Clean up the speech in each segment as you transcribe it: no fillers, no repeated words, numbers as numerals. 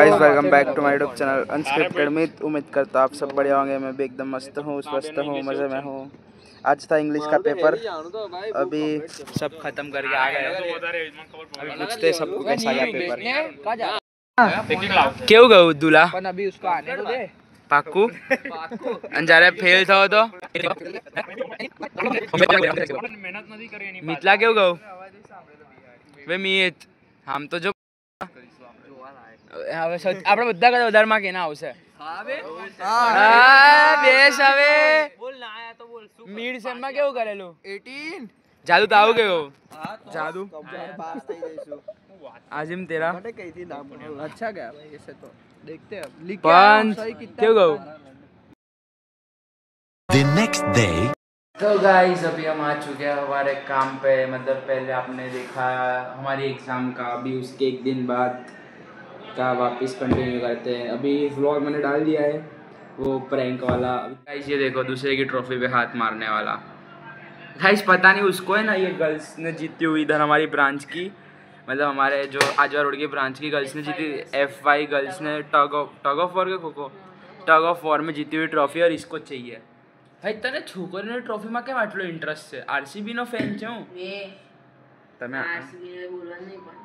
Guys welcome back to my YouTube channel unscripted में। उम्मीद करता आप सब बढ़िया होंगे। मैं भी एकदम मस्त हूँ, स्वस्थ हूँ, मज़े में हूँ। आज था इंग्लिश का पेपर, अभी सब खत्म करके आ गए। अभी पूछते सबको कैसा गया पेपर। क्यों गए दूल्हा अभी उसको आने तो दे पाकू अंजारे फेल था तो मितला क्यों गए वे मीत हम तो जो હવે આપણે બધા કરતા વધારે માં કેના આવશે હા બેસ હવે બોલ ના આયા તો બોલ મિડ સેમ માં કેવું કરેલું 18 જાદુ તો આવું કેવું જાદુ પાસ થઈ જઈશું आजिम तेरा अच्छा गया भाई ऐसे तो देखते हैं लिख के सही कितना क्यों गो The next day तो गाइस अभी हम आ चुके हैं हमारे काम पे। मतलब पहले आपने देखा हमारी एग्ज़ाम का, अभी उसके एक दिन बाद का वापस कंटिन्यू करते हैं। अभी व्लॉग मैंने डाल दिया है वो प्रैंक वाला। गाइस ये देखो दूसरे की ट्रॉफी पे हाथ मारने वाला। गाइस पता नहीं उसको है ना, ये गर्ल्स ने जीती हुई इधर हमारी ब्रांच की, मतलब हमारे जो आजवा रोड की ब्रांच की गर्ल्स ने जीती। FY गर्ल्स ने टग ऑफ वॉर के खो टग ऑफ वॉर में जीती हुई ट्रॉफी और इसको चाहिए। भाई तने छोकरीने ट्रॉफी में કેમ આટલો ઇન્ટરેસ્ટ છે? RCB નો ફેન છું તમે RCB ને બોલવા નહીં પણ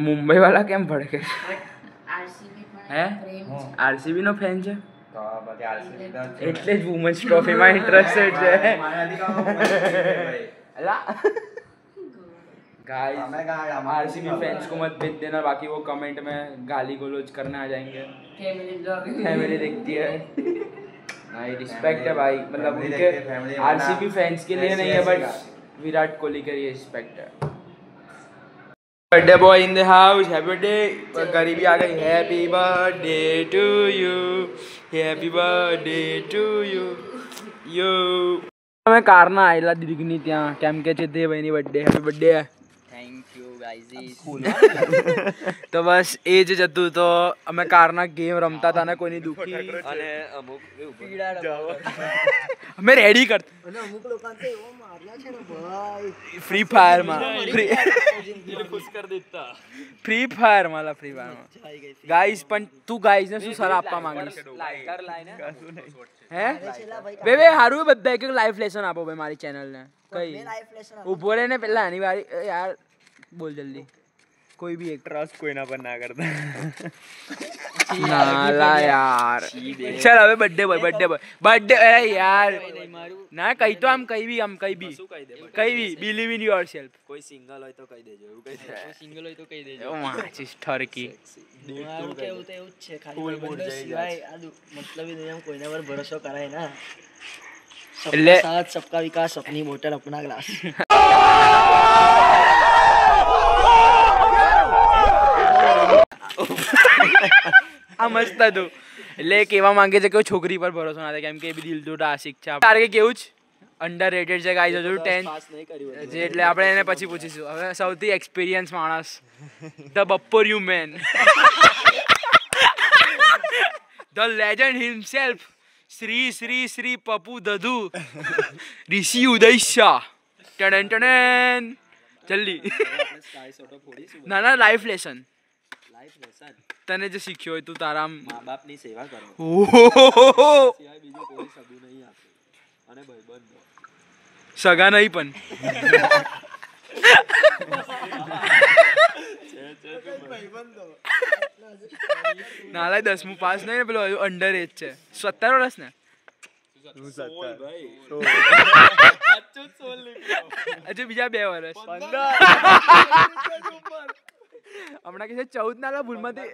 મુંબઈ વાળા કેમ ભડકે RCB હે RCB નો ફેન છે તો પછી RCB એટલે જ વુમન્સ ટ્રોફી માં ઇન્ટરેસ્ટેડ છે અલા गाइस RCB फैंस को मत भेज देना, बाकी वो कमेंट में गाली गलौज करने आ जाएंगे। फैमिली देखती है नहीं, रिस्पेक्ट है भाई, मतलब उनके RCB फैंस के लिए नहीं है बट विराट कोहली के लिए रिस्पेक्ट है। Birthday boy in the house, happy birthday. गरीबी आ गई, happy birthday to you, happy birthday to you you. અમે કારના આયેલા દીર્ઘની ત્યાં કેમ કે છે તે ભાઈની birthday, happy birthday thank you guys. તો બસ એ જ હતું, તો અમે કારના ગેમ રમતા હતા ને કોઈની દુખી અને અમુક અમે રેડી કરતા અને અમુક લોકોને તો એવો માર્યા છે ને ભાઈ ફ્રી ફાયર માં ખુશ કર દેતા ફ્રી ફાયર માલા ફ્રી ફાયર માં ગાઈઝ। પણ તું ગાઈઝ ને શું સલાહ આપવા માંગીશ? લાઈટર લાઈને હે બેબે હારું બધા એક એક લાઈફ લેસન આપો ભાઈ મારી ચેનલ ને કઈ ઉભો રહે ને પેલા આની વારી યાર બોલ જલ્દી कोई भी एक ट्रस्ट कोई ना पर ना करता नाला यार। चल अबे बर्थडे बॉय बर्थडे अरे यार ना कहीं तो हम कहीं भी बिलीव इन योरसेल्फ। कोई सिंगल हो तो कही देजो, कोई सिंगल हो तो कही देजो माचिस ठरकी મારું કેવું તો એવું જ છે, ખાલી બંને સિવાય આ મતલબ એ દુનિયામાં કોઈના પર ભરોસો કરાય ના। सबका साथ सबका विकास अपनी मोटर अपना ग्लास। આ મસ્ત હતું। એટલે કહેવા માંગે છે કે છોકરી પર ભરોસો ના થાય કેમ કે એ બી દિલ તોડ આશિક છે। તારે કેવું જ અંડરરેટેડ છે ગાઈસ, હજુ 10 જે એટલે આપણે એને પછી પૂછીશું। હવે સૌથી એક્સપિરિયન્સ માણસ ધ બપ્પોર you man the legend himself Shri Shri Shri Pappu Dadhu Rishi Uday Shah Tadan Tadan જલ્દી ના ના લાઈફ લેસન તને જે શીખ્યો હોય તું તારા મા બાપની સેવા કરો સિવાય બીજું કોઈ સગું નહીં આપે અને ભાઈબંધો સગા નહીં પણ નાલા 10મું પાસ નહીં ને પેલો અંડર એજ છે 17 વર્ષ ને હજુ બીજા 2 વર્ષ 15 હમણાં કે 14 નાલા ભૂલમાંથી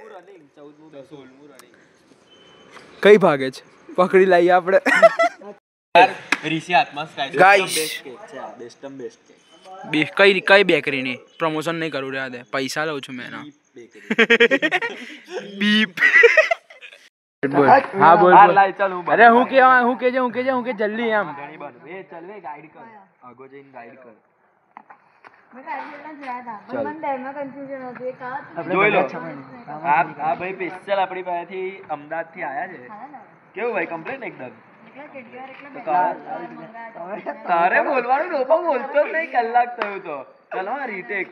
કઈ ભાગે છે પકડી લઈએ આપણે ઋષિ હાથમાં ગાઈસ બેસ્ટમ બેસ્ટ કઈ બેકરીની પ્રમોશન નહીં કરું રહ્યા દે પૈસા લઉં છું મેં એના બીપ હા બોલ અરે હું કે જલ્દી એમ એ ચલ વે ગાઈડ કર આગો જઈને ગાઈડ કર मैं गाइड करना गया था पर मन डर में कंफ्यूजन होती है का જોઈ લો આ ભાઈ સ્પેશિયલ આપણી પાસેથી અમદાવાદ થી આયા છે કેવું ભાઈ કમ્પ્લીટ એકદમ તારે બોલવાનું રોપા બોલતો જ નહીં કલાક થયું તો ચલો રીટેક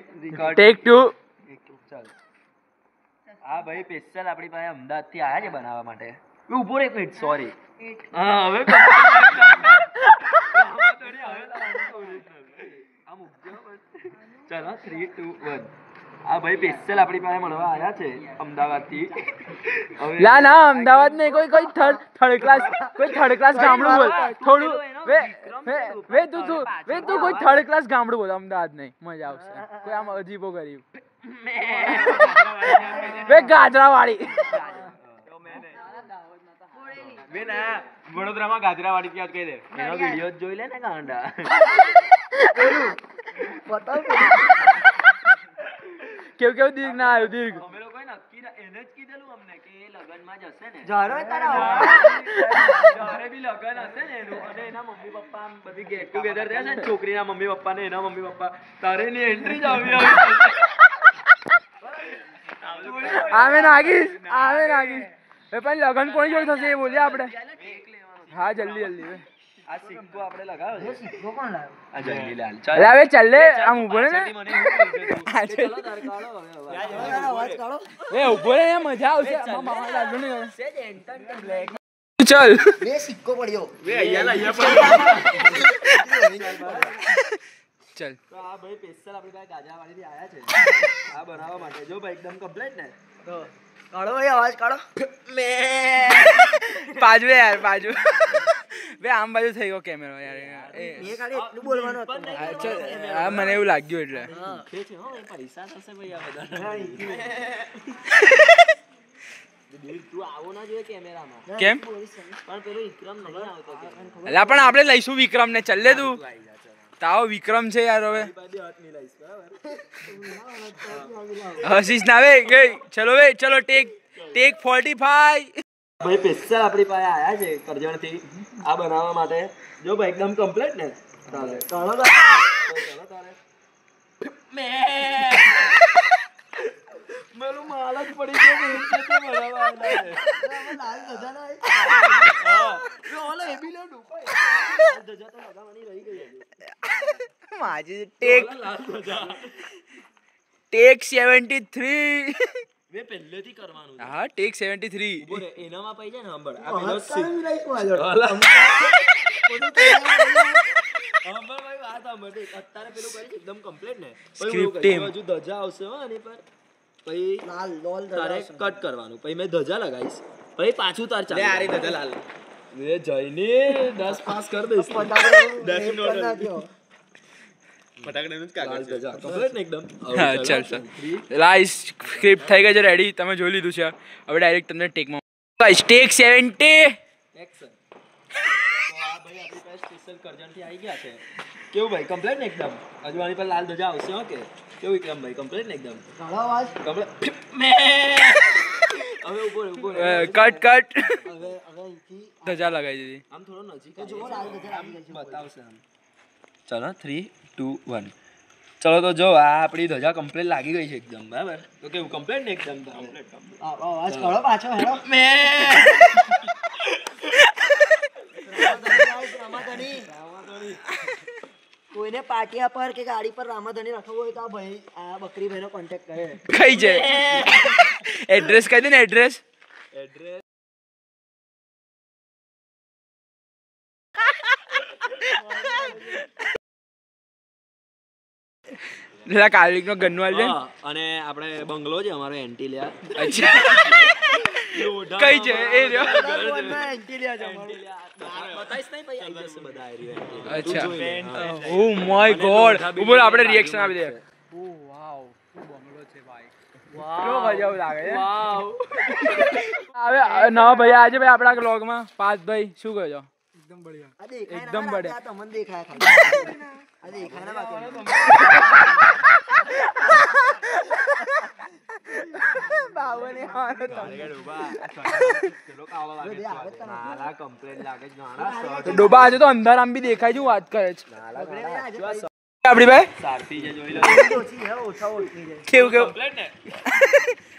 ટેક 2 ચાલ આ ભાઈ સ્પેશિયલ આપણી પાસે અમદાવાદથી આયા છે બનાવવા માટે. ઊભો રે એક મિનિટ, સોરી. હા હવે ચાલો 3 2 1. આ ભાઈ સ્પેશિયલ આપણી પાસે મળવા આયા છે અમદાવાદથી. લા ના અમદાવાદ ને કોઈ થર્ડ ક્લાસ ગામડું બોલ થોડું વે તું કોઈ થર્ડ ક્લાસ ગામડું બોલ અમદાવાદ નહીં મજા આવશે કોઈ આમ અજીબો ગરીબ વે ગાજરા વાળી વે ના વડોદરામાં ગાજરા વાળી ક્યાં કહી દે એનો વિડિયો જોઈ લે ને ગાંડા કેવું દીર્ઘ ના આવ્યું દીર્ઘ અમે લોકોએ નક્કી એને જ કીધેલું અમને કે લગનમાં જ હશે ને જારો તારા જારે બી લગન હશે ને એનું અને એના મમ્મી પપ્પા આમ બધી ગેટ ટુગેધર થયા છે ને છોકરીના મમ્મી પપ્પા ને એના મમ્મી પપ્પા તારે ની એન્ટ્રી જ આવી આવે નાગીશ એ પણ લગન કોની જોડે થશે એ બોલીએ આપણે હા જલ્દી આ સિક્કો આપણે લગાવ્યો છે સિક્કો કોણ લાવ્યો આ જલ્દી લાલ અરે હવે ચાલ લે આમ ઉભો રહે ને ચલો તારે કાઢો હવે અવાજ કાઢો એ ઉભો રહે મજા આવશે મામા લાગુ ને સેજ એન્ટર બ્લેક ચાલ બે સિક્કો પડ્યો વે અહીંયા પર ચાલ તો આ ભાઈ સ્પેશિયલ આપણી પાસે ગાજરાવાડીથી આયા છે આ બનાવવા માટે જો ભાઈ એકદમ કમ્પ્લીટ ને તો કાઢો ભાઈ અવાજ કાઢો બાજુ યાર બાજુ બે આમ બાજુ થઈ ગયો કેમેરો યાર એ ખાલી એટલું બોલવાનું હતું હા મને એવું લાગ્યું એટલે છે હો ભાઈ પૈસા થશે ભાઈ આ બધા તું આવો ના જોઈએ કેમેરામાં કેમ પણ પેલો વિક્રમ નહીં આવતો કે અલા પણ આપણે લઈશું વિક્રમ ને ચાલ લે તું તાવો વિક્રમ છે યાર હવે હસીસ ના વે ગઈ ચલો ટેક 45 ભાઈ સ્પેશિયલ આપણી પાસે આયા છે કરજણથી આ બનાવવા માટે જો ભાઈ એકદમ કમ્પ્લીટ ને ચાલે કાઢો તારે મેલું માલ જ પડી ગયો મેં કે બનાવવા આવ્યા છે લાલ ધજા ના હા ઓલે એબી લે ડૂપાય ધજા તો લગાવવાની રહી ગઈ હતી માજી ટેક 73 મે પહેલેથી કરવાનું છે હા ટેક 73 ઉભો રે એનામાં પઈ જાય ને અંબળ આ પેલો અંબળ ભાઈ વાત અંબળ અત્યારે પેલું કરી એકદમ કમ્પ્લીટ ને સ્ક્રિપ્ટ ટીમ હજુ ધજા આવશે હો આની પર પછી લાલ લોલ તારે કટ કરવાનું પછી મેં ધજા લગાવીશ પછી પાછું તાર ચાલે લે આરી ધજા લાલ એ જઈને 10 પાસ કર દઈશ 10 નોટ ફટાકડાનું જ કાગળ છે કમ્પ્લીટ ને એકદમ હા ચાલ લાઈસ સ્ક્રિપ્ટ થઈ ગઈ છે રેડી તમે જોઈ લીધું છે હવે ડાયરેક્ટ તમને ટેકમાં ગાઈસ ટેક 70 એક્શન તો આ ભાઈ આપણી પાસે સ્પેશિયલ કરજણથી આવી ગયા છે કેવું ભાઈ કમ્પ્લીટ ને એકદમ હજુ આની પર લાલ ધજા આવશે હો કે કેવું એકદમ ભાઈ કમ્પ્લીટ ને એકદમ કાઢો અવાજ કમ્પ્લીટ હવે ઉભો રે કટ હવે અહીંથી ધજા લગાવી દીધી આમ થોડો નજીક જો લાલ ધજા લાગી ગઈ છે બતાવશે આમ ચલો 3 2 1 ચલો તો જો આ આપણી ધજા કમ્પ્લીટ લાગી ગઈ છે એકદમ બરાબર તો કેવું કમ્પ્લીટ ને એકદમ કમ્પ્લીટ અવાજ કાઢો પાછો હેરો કોઈને પાટિયા પર કે ગાડી પર રામાધણી રાખવું હોય તો આ ભાઈ આ બકરી ભાઈનો કોન્ટેક્ટ કરે કઈ જાય એડ્રેસ કહી દે ને એડ્રેસ લેલા કાલિક નો ગન્નવાલ છે અને આપણે બંગલો છે અમારો એન્ટિલિયા અચ્છા કઈ છે એ રહ્યો બતાઈશ નહીં ભાઈ આવી જશે બધા એરિયા અચ્છા ઓ માય ગોડ ઉપર આપણે રિએક્શન આપી દે ઓ વાવ શું બંગલો છે ભાઈ વાવ ગજબ લાગે છે વાવ હવે ના ભાઈ આજે ભાઈ આપણા વ્લોગમાં પાસ ભાઈ શું કહો છો એકદમ બઢિયા એકદમ બઢિયા તમને દેખાય ખાલી આ દેખાય ના બાકી બાવને હારો તો ડોબા આજે તો અંધાર આમ બી દેખાય છે વાત કરે છે આપડી ભાઈ સારથી જે જોઈ લો ઓછી હે ઓછા ઓછી છે કેવું કમ્પ્લીટ ને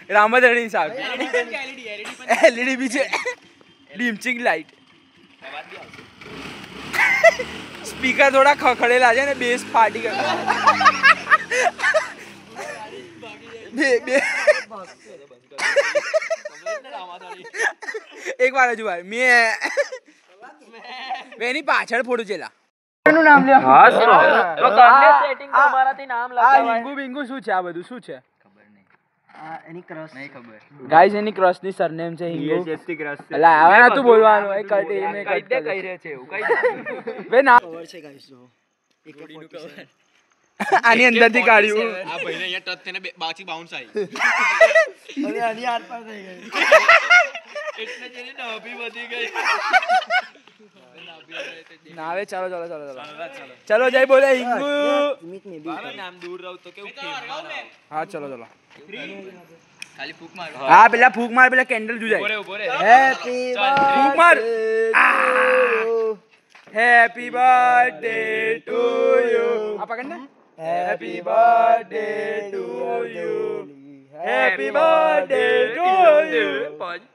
રામધણી સાહેબ એલઈડી બી છે ડીમચિંગ લાઈટ સ્પીકર થોડા ખખડેલા છે ને બેસ ફાટી ગયો બે એક વાર હજુ ભાઈ મેં એની પાછળ ફોટો ચેલા એનું નામ લે હા તો કરને સેટિંગ તો અમારાથી નામ લગાવાય આ હિંગુ બિંગુ શું છે આ બધું શું છે એની ક્રશ નહીં ખબર ગાઈસ એની ક્રશ ની સરનેમ છે હિંગુ યસએસટી ક્રશ છે એટલે આવે ના તું બોલવાનું એ કઈ દે એને કઈ દે કહી રહે છે એવું કઈ બે ના કવર છે ગાઈસ જો એક કવર આની અંદરથી કાઢ્યું આ ભાઈને અહીંયા ટચ થઈને બાકી બાઉન્સ આવી અને આની આર પાર થઈ ગઈ એટલે જેની નાભી વધી ગઈ ના આવે ચાલો ચલો જય બોલે હિંગુ મિત ને બી નામ દૂર રહું તો કેવું ફેમ હા ચલો ખાલી ફૂક માર હા પેલા ફૂક માર પેલા કેન્ડલ જુજાય ઉભો રે હેપી ફૂક માર હેપી બર્થડે ટુ યુ આ પકડ ને happy birthday to you happy birthday to you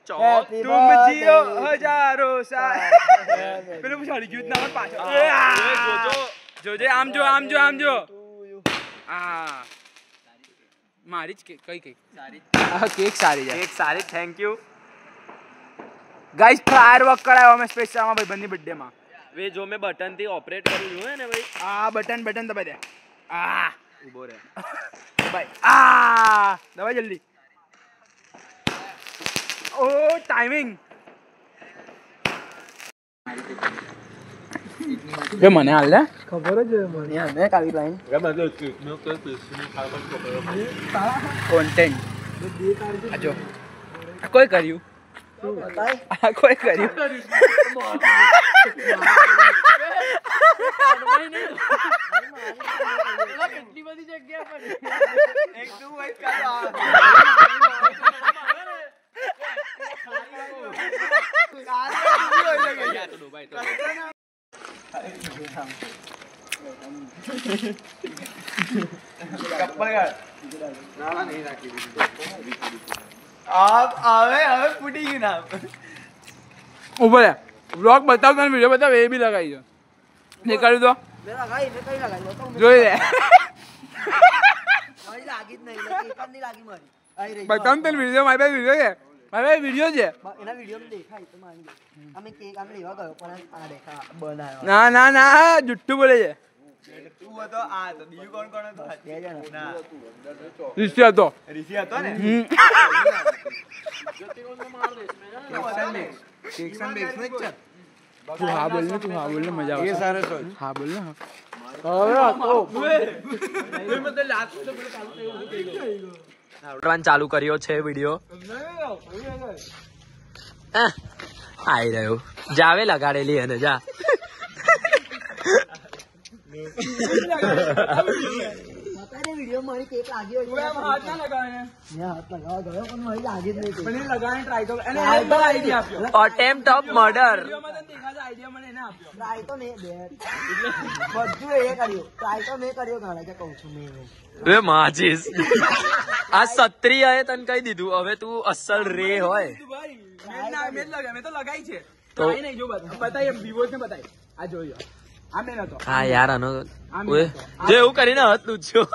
तुम जियो हजारों साल પેલું છોડી ગયું ના પાછળ જોજે આમ જો આ મારી જ કઈ સારી કેક સારી છે કેક સારી thank you guys fire work કરાયો અમે સ્પેશિયલ માં ભાઈ બંની બર્થડે માં વે જો મેં બટન થી ઓપરેટ કરું છું ને ભાઈ આ બટન દબાઈ દે આ ઊભો રહે ભાઈ આ દબાઈ જલ્દી ઓ ટાઈમિંગ કે મને હાલ લે ખબર જ મને અમે કાવી લાઈન કોન્ટેન્ટ આજો આ કોઈ કર્યું બતાય આ કોઈ કર્યું કેટલી બધી જગ્યા પર એક દુ વાઈટ કાઢો ઉભો રે બ્લોગ બતાવ તને વિડિયો બતાવ એ બી લગાવી દો નીકળી દો મે લગાઈ મે કઈ લગાઈ બતાવ જોઈ લે મારી લાગી જ નહીં એક પણ નહીં લાગી મારી આઈ રહી બતાવ તને વિડિયો મારી પાસે વિડિયો છે મારી પાસે વિડિયો છે એના વિડિયો માં દેખાય તો મારી અમે કેક આમ લેવા ગયો પણ આ દેખા બનાયો ના જુઠ્ઠું બોલે છે તું હતો આ તો બીજું કોણ કોણ હતો બે જણા ના ઋષિ હતો ઋષિ હતો ને તું હા બોલ ને મજા આવશે હા બોલ ને ચાલુ કર્યો છે વિડિયો આઈ રહ્યો જાવે લગાડેલી અને જા બતાને વિડિયો મારી કેક લાગી હોય હાથ ના લગાવે મે હાથ લગાવવા ગયો પણ મારી લાગી જ નહીં મને લગાવવાની ટ્રાય કરો અને આઈડિયા આપ્યો અટેમ્પ્ટ ઓફ મર્ડર વિડિયોમાં તને દેખાશે આઈડિયા મને એને આપ્યો ટ્રાય તો મેં બે બધું એ કર્યું ટ્રાય તો મેં કર્યો ગાડા કે કહું છું મેં એ માચીસ આ સત્રીય એ તને કહી દીધું હવે તું અસલ રે હોય મેં તો લગાઈ છે તો નહીં જો બતાય વિવોસ ને બતાય આ જોયો આ મેં નતો હા યાર આનો ઓએ જે એવું કરીને હાથ લૂછ્યો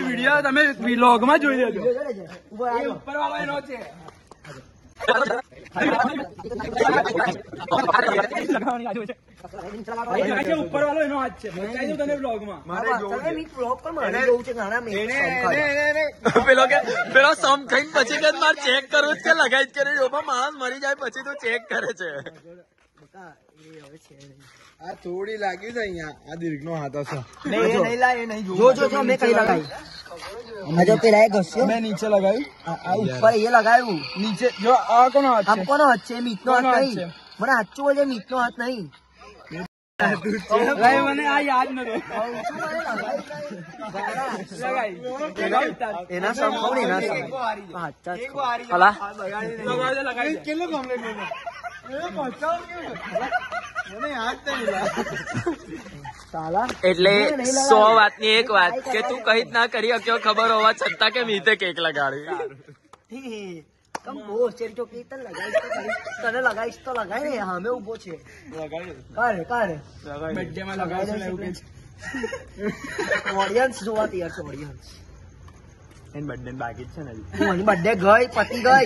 વિડિયો તમે વ્લોગ માં જોઈ લેજો ઉપર વાળો એનો છે ઉપર વાળો એનો હાથ છે બતાવી દઉં તને વ્લોગ માં પેલો સમ ખાઈને પછી કે મારે ચેક કરવું જ કે લગાઈ જ કરી માણસ મરી જાય પછી તો ચેક કરે છે આ થોડી લાગી છે અહીંયા આ દીર્ઘ નો હાથ હશે જો મેં કઈ લગાવી આજે પેલા એ ઘસ્યો મેં નીચે લગાવ્યું આ ઉપર એ લગાવ્યું નીચે જો આ કોનો હાથ આમ કોનો હાથ છે મીતનો હાથ નહીં મને સાચું બોલજે મીતનો હાથ નહીં મને આ યાદ નતો એના સમ કોણ એના સમ હાચા જ અલા કેટલો કમ્પ્લીટ એટલે 100 વાતની એક વાત કે તું કઈ જ ના કરી શક્યો ખબર હોવા છતાં કે મીતે કેક લગાડી કમ બહુ ચેરી ચોકી તને લગાવીશ તો લગાય ને સામે ઉભો છે કર બર્થડે માં લગાવશું એવું કે ઓડિયન્સ જોવા તૈયાર છે ઓડિયન્સ એન બર્થડે બાકી જ છે ને હજી. હું બર્થડે ગઈ પતી ગઈ